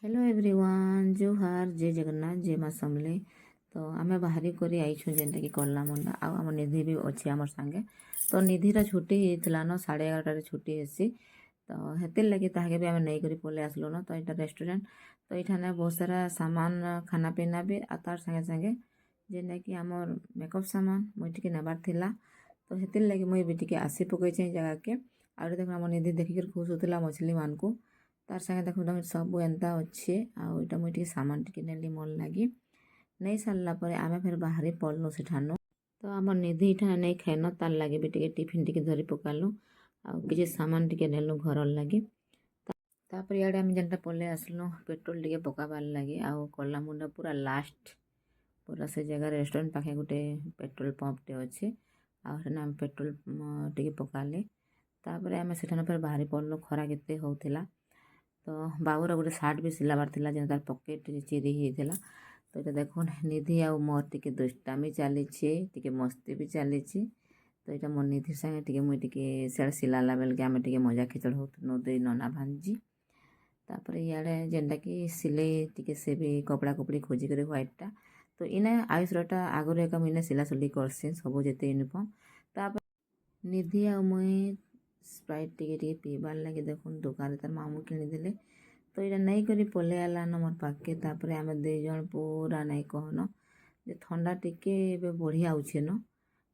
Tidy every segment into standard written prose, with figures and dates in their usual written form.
Hello everyone जोहार जय जगन्नाथ जय माँ समले। तो आमे बाहरी करी आईछुँ जेनटा कि कला मंडा आम निधि भी अच्छे आमर सांगे। तो निधिर छुट्टी होता न 11:30 छुट्टी हेसी। तो हेतिर लगे ताके भी आम नहीं करी पले आसलु न। तो यहाँ रेस्टोरेंट तो यहाँ बहुत सारा सामान खाना पीना भी आ तार संगे संगे जेनटा कि आमर मेकअप सामान मुझे टिके नेबार थिला। तो हेतिर लगे मुझे भी टिके आसी पकई जगह के आउटे देख आम निधि देखिक खुश होता मछली मान को तार संगे देखो सब एंता अच्छे आईटा मुझे सामान टिके नेली मन लगी नहीं सारा पर आम फिर बाहर पड़नु सेठानु। तो आम निधि इठा नहीं खाइन तार लगे भी टिके टिफिन टिके धरी पकालु आ किसी सामान टिके नेलु घर लगी। तापर इे आम जेनटा पलि आसलु पेट्रोल टिके पकाबार लगे आउ कला मुंडा पूरा लास्ट पूरा से जगह रेस्टोरेंट पाखे गोटे पेट्रोल पंपटे अच्छे आम पेट्रोल टिके पकाले। तापर आम सेठान फिर बाहर पड़लु खरा केते होउथिला। तो बाबूर गोटे सार्ट भी सिलाबार थिला जेन तार पकेट चिरी होता। तो ये देखो निधि आ मोर टिके दुष्टामी चली टिके मस्ती भी चली। तो यहाँ मोर निधि संगे टिके मुझे टिके सियाड़े सिलाला बेल के आम टिके मजा खिचड़ हो दुई नना भांजी। तापर इे जेनटा कि सिले टिके से भी कपड़ा कपड़ी खोजिक ह्वाइटा। तो इने आयुषटा आगुरी एक मुझे सिलासुली करसी सब जिते यूनिफर्म। तापर निधि आ मुई स्प्राइट टिके पीबार लगे देखुन दुकान तार मामू किनीदे। तो यहाँ नहीं करी पलि आलान मोर पाखे। तापर आम दुई जन पूरा नहीं कहन जे ठंडा टिके बढ़िया आउे न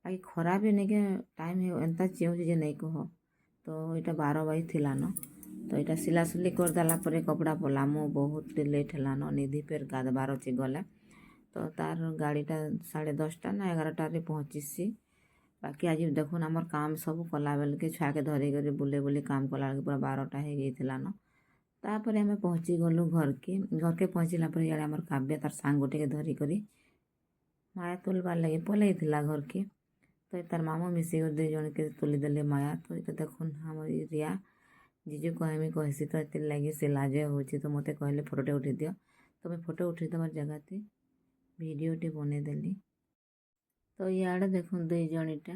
बाकी खरा भी नहीं के टाइम एंता चेउचे जे नहीं कह। तो यहाँ 12 बजे थिला न। तो यहाँ सिलासुली करदेला कपड़ा पलामु बहुत लेट है निधि फिर गाधबार अच्छे गला। तो तार गाड़ीटा 10:30 ना 11टारे पहुँची। बाकी आज देखुन आमर काम सब कला बेल के छुआ के धरिक बुले बुले काम कला पूरा 12टा हो न। तापर आम पहुँची गलु घर के पहुँचला इे आमर काव्य तार सांग गोटे के धरिक माया तुलबार लगे पलि घर के। तो तार मामू मिसिक 2 जन के तुलीदेले माया। तो ये देखुन आम रिया जीजू कहमी कहसी तो ये लगे से लाज हो तो मत कहले फोटोटे उठे दियो। तो मैं फोटो उठे देवार जगह भिडटे बनईदेली। तो इे देखुन 2 जन इटा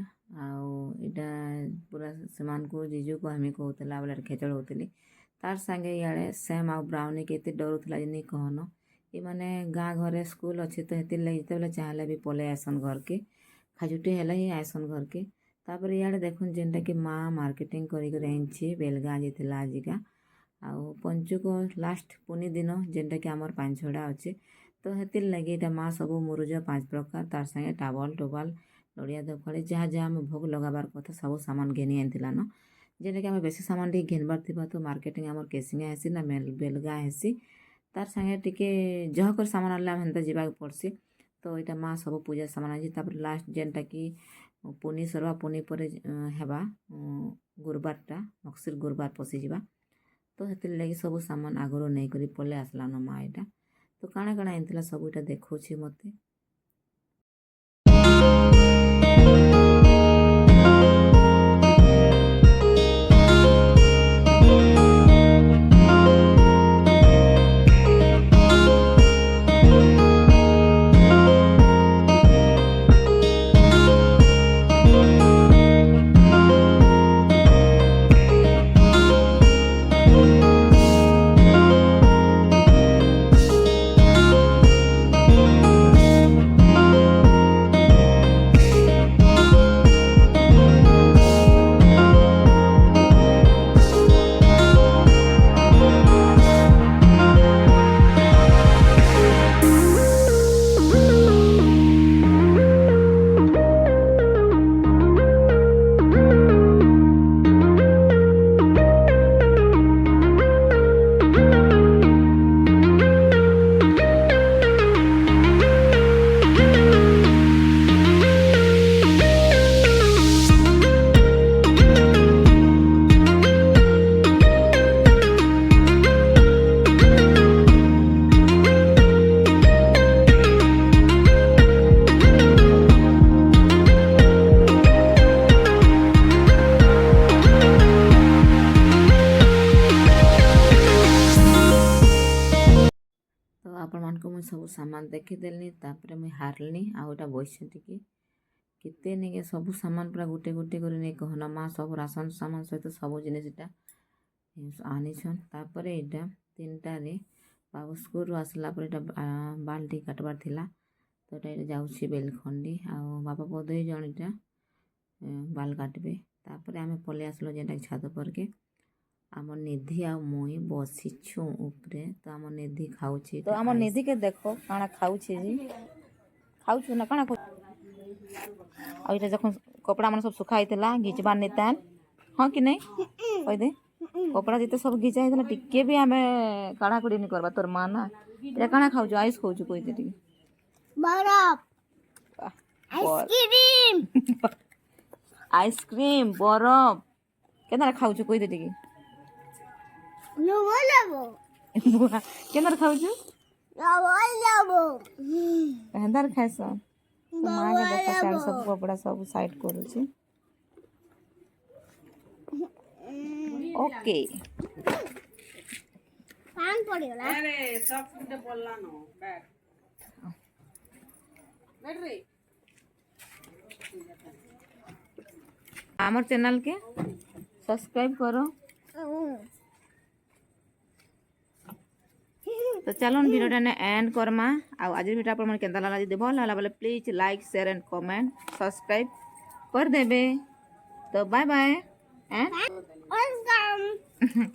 पूरा सेमान को जीजू कहमी कहला बेले खेचड़ होती। तार संगे इे सेम आ ब्राउनी के डरुला नहीं कहन ये माने गाँ घरे स्कूल अच्छे। तो ये लगे जिते चाहले भी पलि आसन घर के खाजुटी है ही आसन घर के। तापर इे देखुन जेनटा कि माँ मार्केटिंग करी बेलगाँ जाता आजिका आउ पंचुक लास्ट पुनी दिन जेनटा कि आमर 5-6टा अच्छे। तो ये लगे ये माँ सब मुरुज 5 प्रकार तार संगे टावल टोबाल नड़िया धूपकाड़ी जहाँ जहाँ आम भोग लगाबार कथा सब सामान घिनी आनीला न। जेनटा कि आम बेसी सामान टी घिनबार थी तो मार्केटिंग आमर केसिंगा हेसी ना बेलगा हेसी तार संगे टिके जह कर सामान आनले आम हेन्ता जावाक पड़सी। तो यहाँ माँ सब पूजा सामान आज तापर लास्ट जेनटा कि पुनी सरवा पुनी पर हेबा गुरुबारटा मक्सिर गुरुबार पशिजा। तो ये लगे सब सामान आगुरी नहीं करी पलि आसलान माँ यहाँ। तो काଣା काଣା आनीला सब यहाँ देखा मते। आपण मानक मुझे सब सामान देखीदेली तापर मुझे हारली आउटा बस टिके केते नहीं सब सामान पूरा गोटे गोटे कर नहीं कहना माँ सब राशन सामान सहित सब जिनटा आनीछन। तापर यहाँ 3टारे बाबू स्कूल आसला पर बाल टी काटबार थिला तो ये जाऊँगी बेलखंडी आउ बाबा पुଅ दुई जण इटा बाल काटबे तापर आम पलि आसलो जेनटा छात पर के आम निधि आ मुई बसीछु ऊपरे तो आम निधि खाऊची तो आम निधि के देखो काଣା खाऊची जी खाऊछु ना काଣା आ इटा जखन कपड़ा मन सब सुखा होता घिचबार नेतान हाँ कि नहीं कह दे कपड़ा जिते सब घिचा होता टिके भी आम काढ़ा कुड़ी नहीं करवा तोर माँ ना ये काଣା खाऊछु आइस खाऊछु कह दे टिके बरफ आइसक्रीम आइसक्रीम बरफ केना खाऊछु कह दे टिके नुवा लेबो केना खाऊछु नुवा लेबो हेंदार खाइसन तो माँ के देखो साइड सब कपड़ा सब साइड करूची ओके पान पड़ेला अरे सब कुछ बोलला नो बैठ बैठ रे आमर चैनल के सब्सक्राइब करो तो चलो वीडियोटा ने एंड करमा आज वीडियो पर मन केंता लागला जदि भल लागला बोले please like share and comment subscribe कर देबे तो बाय बाय एंड वेलकम